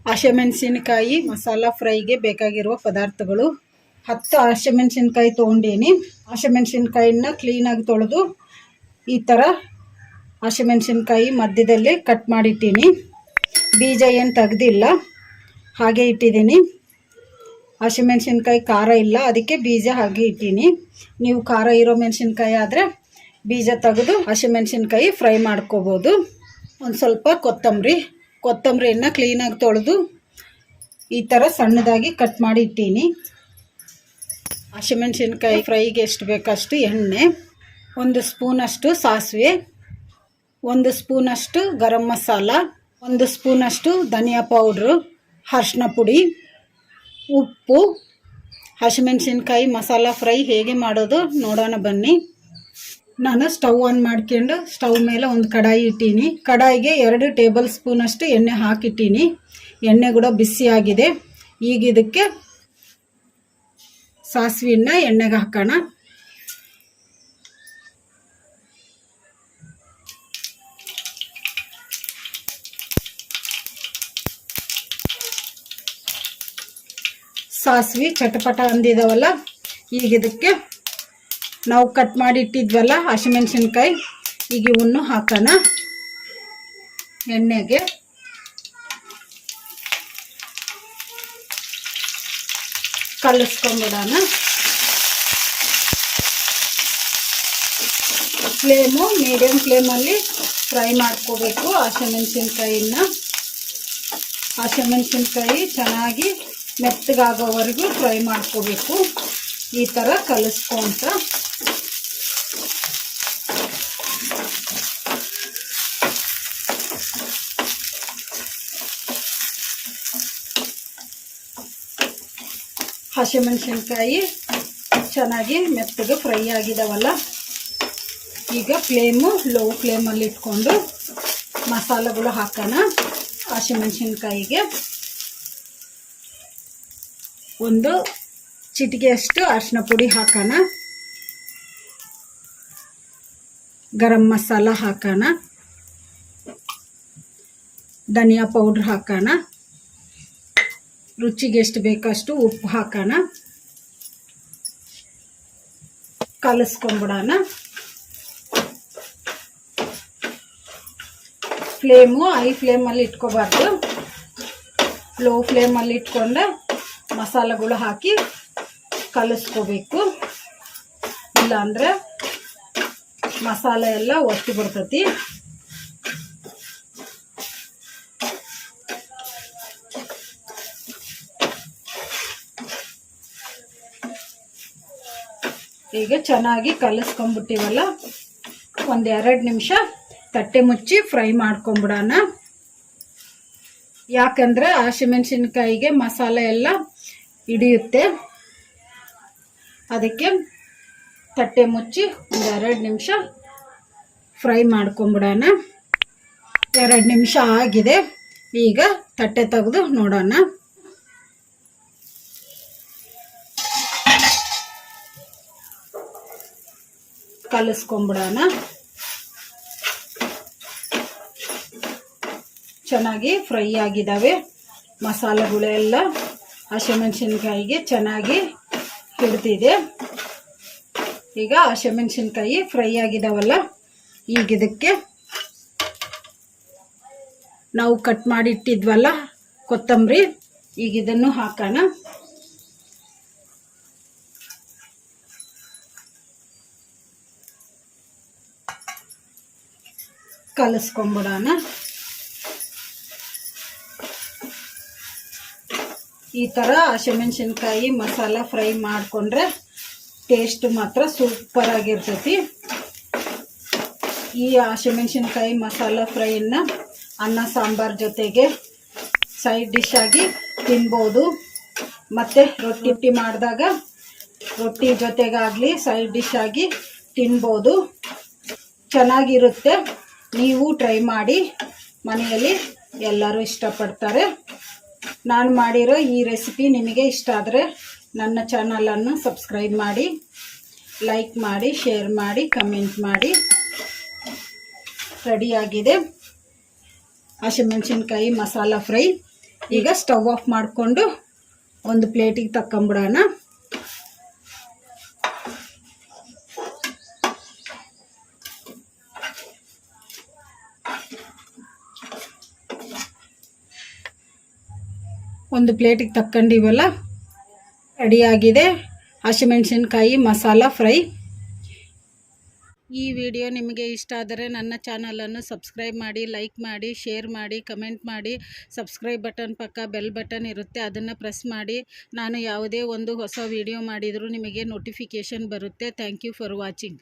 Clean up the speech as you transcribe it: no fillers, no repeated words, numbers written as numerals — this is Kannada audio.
ಹಸಿಮೆಣಸಿನಕಾಯಿ ಮಸಾಲ ಫ್ರೈಗೆ ಬೇಕಾಗಿರುವ ಪದಾರ್ಥಗಳು 10 ಹಸಿಮೆಣಸಿನಕಾಯಿ ತೊಗೊಂಡೀನಿ. ಹಸಿಮೆಣಸಿನಕಾಯಿನ ಕ್ಲೀನಾಗಿ ತೊಳೆದು ಈ ಥರ ಹಸಿಮೆಣಸಿನಕಾಯಿ ಮಧ್ಯದಲ್ಲಿ ಕಟ್ ಮಾಡಿಟ್ಟೀನಿ. ಬೀಜ ಏನು ತೆಗೆದಿಲ್ಲ, ಹಾಗೆ ಇಟ್ಟಿದ್ದೀನಿ. ಹಸಿಮೆಣಸಿನಕಾಯಿ ಖಾರ ಇಲ್ಲ, ಅದಕ್ಕೆ ಬೀಜ ಹಾಗೆ ಇಟ್ಟೀನಿ. ನೀವು ಖಾರ ಇರೋ ಮೆಣಸಿನ್ಕಾಯಿ ಆದರೆ ಬೀಜ ತೆಗೆದು ಹಸಿಮೆಣಸಿನಕಾಯಿ ಫ್ರೈ ಮಾಡ್ಕೋಬೋದು. ಒಂದು ಸ್ವಲ್ಪ ಕೊತ್ತಂಬರಿಯನ್ನು ಕ್ಲೀನಾಗಿ ತೊಳೆದು ಈ ಥರ ಸಣ್ಣದಾಗಿ ಕಟ್ ಮಾಡಿ ಇಟ್ಟೀನಿ. ಹಸಿಮೆಣಸಿನಕಾಯಿ ಫ್ರೈಗೆ ಎಷ್ಟು ಬೇಕಷ್ಟು ಎಣ್ಣೆ, 1 ಸ್ಪೂನಷ್ಟು ಸಾಸಿವೆ, 1 ಸ್ಪೂನಷ್ಟು ಗರಂ ಮಸಾಲ, 1 ಸ್ಪೂನಷ್ಟು ಧನಿಯಾ ಪೌಡ್ರು, ಅರಿಶಿನ ಪುಡಿ, ಉಪ್ಪು. ಹಸಿಮೆಣಸಿನಕಾಯಿ ಮಸಾಲ ಫ್ರೈ ಹೇಗೆ ಮಾಡೋದು ನೋಡೋಣ ಬನ್ನಿ. ನಾನು ಸ್ಟವ್ ಆನ್ ಮಾಡ್ಕೊಂಡು ಸ್ಟವ್ ಮೇಲೆ ಒಂದು ಕಡಾಯಿ ಇಟ್ಟೀನಿ. ಕಡಾಯಿಗೆ 2 ಟೇಬಲ್ ಸ್ಪೂನಷ್ಟು ಎಣ್ಣೆ ಹಾಕಿಟ್ಟೀನಿ. ಎಣ್ಣೆ ಕೂಡ ಬಿಸಿಯಾಗಿದೆ. ಈಗ ಇದಕ್ಕೆ ಸಾಸಿವೆನ ಎಣ್ಣೆಗೆ ಹಾಕೋಣ. ಸಾಸಿವೆ ಚಟಪಟ ಅಂದಿದಾವಲ್ಲ, ಈಗ ಇದಕ್ಕೆ ನಾವು ಕಟ್ ಮಾಡಿ ಇಟ್ಟಿದ್ವಲ್ಲ ಹಸಿಮೆಣಸಿನಕಾಯಿ, ಈಗ ಇವನ್ನು ಹಾಕೋಣ ಎಣ್ಣೆಗೆ. ಕಲಿಸ್ಕೊಂಡ್ಬಿಡೋಣ. ಫ್ಲೇಮು ಮೀಡಿಯಂ ಫ್ಲೇಮಲ್ಲಿ ಫ್ರೈ ಮಾಡ್ಕೋಬೇಕು ಹಸಿಮೆಣಸಿನಕಾಯಿನ. ಹಸಿಮೆಣಸಿನಕಾಯಿ ಚೆನ್ನಾಗಿ ಮೆತ್ತಗಾಗೋವರೆಗೂ ಫ್ರೈ ಮಾಡ್ಕೋಬೇಕು. ಈ ಥರ ಕಲಿಸ್ಕೊಂತ ಹಸಿಮೆಣಸಿನಕಾಯಿ ಚೆನ್ನಾಗಿ ಮೆತ್ತಗೆ ಫ್ರೈ ಆಗಿದಾವಲ್ಲ, ಈಗ ಫ್ಲೇಮು ಲೋ ಫ್ಲೇಮಲ್ಲಿ ಇಟ್ಕೊಂಡು ಮಸಾಲೆಗಳು ಹಾಕೋಣ. ಹಸಿಮೆಣಸಿನಕಾಯಿಗೆ 1 ಚಿಟಿಕೆಯಷ್ಟು ಅರಿಶಿನ ಪುಡಿ ಹಾಕೋಣ, ಗರಂ ಮಸಾಲ ಹಾಕೋಣ, ಧನಿಯಾ ಪೌಡ್ರ್ ಹಾಕೋಣ, ರುಚಿಗೆ ಎಷ್ಟು ಬೇಕಷ್ಟು ಉಪ್ಪು ಹಾಕೋಣ. ಕಲಿಸ್ಕೊಂಡ್ಬಿಡೋಣ. ಫ್ಲೇಮು ಹೈ ಫ್ಲೇಮಲ್ಲಿ ಇಟ್ಕೋಬಾರ್ದು, ಲೋ ಫ್ಲೇಮಲ್ಲಿ ಇಟ್ಕೊಂಡೆ ಮಸಾಲೆಗಳು ಹಾಕಿ ಕಲಿಸ್ಕೋಬೇಕು. ಇಲ್ಲಾಂದರೆ ಮಸಾಲೆ ಎಲ್ಲ ಒತ್ತಿ ಬಿಡ್ತೈತಿ. ಈಗ ಚೆನ್ನಾಗಿ ಕಲಿಸ್ಕೊಂಡ್ಬಿಟ್ಟಿವಲ್ಲ, 1-2 ನಿಮಿಷ ತಟ್ಟೆ ಮುಚ್ಚಿ ಫ್ರೈ ಮಾಡ್ಕೊಂಬಿಡೋಣ. ಯಾಕಂದರೆ ಹಸಿಮೆಣಸಿನಕಾಯಿಗೆ ಮಸಾಲೆ ಎಲ್ಲ ಹಿಡಿಯುತ್ತೆ, ಅದಕ್ಕೆ ತಟ್ಟೆ ಮುಚ್ಚಿ 1-2 ನಿಮಿಷ ಫ್ರೈ ಮಾಡ್ಕೊಂಬಿಡೋಣ. 2 ನಿಮಿಷ ಆಗಿದೆ. ಈಗ ತಟ್ಟೆ ತೆಗೆದು ನೋಡೋಣ. ಕಲಿಸ್ಕೊಂಬಿಡೋಣ. ಚೆನ್ನಾಗಿ ಫ್ರೈ ಆಗಿದ್ದಾವೆ ಮಸಾಲೆಗಳೆಲ್ಲ. ಹಸಿಮೆಣಸಿನಕಾಯಿಗೆ ಚೆನ್ನಾಗಿ ಹಿಡ್ದಿದೆ. ಈಗ ಹಸಿಮೆಣಸಿನಕಾಯಿ ಫ್ರೈ ಆಗಿದಾವಲ್ಲ, ಈಗ ಇದಕ್ಕೆ ನಾವು ಕಟ್ ಮಾಡಿ ಇಟ್ಟಿದ್ವಲ್ಲ ಕೊತ್ತಂಬರಿ, ಈಗ ಇದನ್ನು ಹಾಕೋಣ. ಕಲಿಸ್ಕೊಂಬಿಡೋಣ. ಈ ಥರ ಹಸಿಮೆಣಸಿನಕಾಯಿ ಮಸಾಲ ಫ್ರೈ ಮಾಡಿಕೊಂಡ್ರೆ ಟೇಸ್ಟ್ ಮಾತ್ರ ಸೂಪರ್ ಆಗಿರ್ತೈತಿ. ಈ ಹಸಿಮೆಣಸಿನಕಾಯಿ ಮಸಾಲ ಫ್ರೈನ ಅನ್ನ ಸಾಂಬಾರ್ ಜೊತೆಗೆ ಸೈಡ್ ಡಿಶ್ ಆಗಿ ತಿನ್ಬೋದು. ಮತ್ತು ರೊಟ್ಟಿ ಮಾಡಿದಾಗ ರೊಟ್ಟಿ ಜೊತೆಗಾಗಲಿ ಸೈಡ್ ಡಿಶ್ ಆಗಿ ತಿನ್ಬೋದು. ಚೆನ್ನಾಗಿರುತ್ತೆ. ನೀವು ಟ್ರೈ ಮಾಡಿ, ಮನೆಯಲ್ಲಿ ಎಲ್ಲರೂ ಇಷ್ಟಪಡ್ತಾರೆ. ನಾನು ಮಾಡಿರೋ ಈ ರೆಸಿಪಿ ನಿಮಗೆ ಇಷ್ಟ ಆದರೆ ನನ್ನ ಚಾನಲನ್ನು ಸಬ್ಸ್ಕ್ರೈಬ್ ಮಾಡಿ, ಲೈಕ್ ಮಾಡಿ, ಶೇರ್ ಮಾಡಿ, ಕಮೆಂಟ್ ಮಾಡಿ. ರೆಡಿಯಾಗಿದೆ ಹಸಿಮೆಣಸಿನಕಾಯಿ ಮಸಾಲ ಫ್ರೈ. ಈಗ ಸ್ಟವ್ ಆಫ್ ಮಾಡಿಕೊಂಡು ಒಂದು ಪ್ಲೇಟಿಗೆ ತಕ್ಕೊಂಬಿಡೋಣ. ಒಂದು ಪ್ಲೇಟಿಗೆ ತಕ್ಕೊಂಡಿವಲ್ಲ, ರೆಡಿಯಾಗಿದೆ ಹಸಿಮೆಣಸಿನ್ಕಾಯಿ ಮಸಾಲ ಫ್ರೈ. ಈ ವಿಡಿಯೋ ನಿಮಗೆ ಇಷ್ಟ ಆದರೆ ನನ್ನ ಚಾನಲನ್ನು ಸಬ್ಸ್ಕ್ರೈಬ್ ಮಾಡಿ, ಲೈಕ್ ಮಾಡಿ, ಶೇರ್ ಮಾಡಿ, ಕಮೆಂಟ್ ಮಾಡಿ. ಸಬ್ಸ್ಕ್ರೈಬ್ ಬಟನ್ ಪಕ್ಕ ಬೆಲ್ ಬಟನ್ ಇರುತ್ತೆ, ಅದನ್ನು ಪ್ರೆಸ್ ಮಾಡಿ. ನಾನು ಯಾವುದೇ ಒಂದು ಹೊಸ ವಿಡಿಯೋ ಮಾಡಿದರೂ ನಿಮಗೆ ನೋಟಿಫಿಕೇಷನ್ ಬರುತ್ತೆ. Thank you for watching.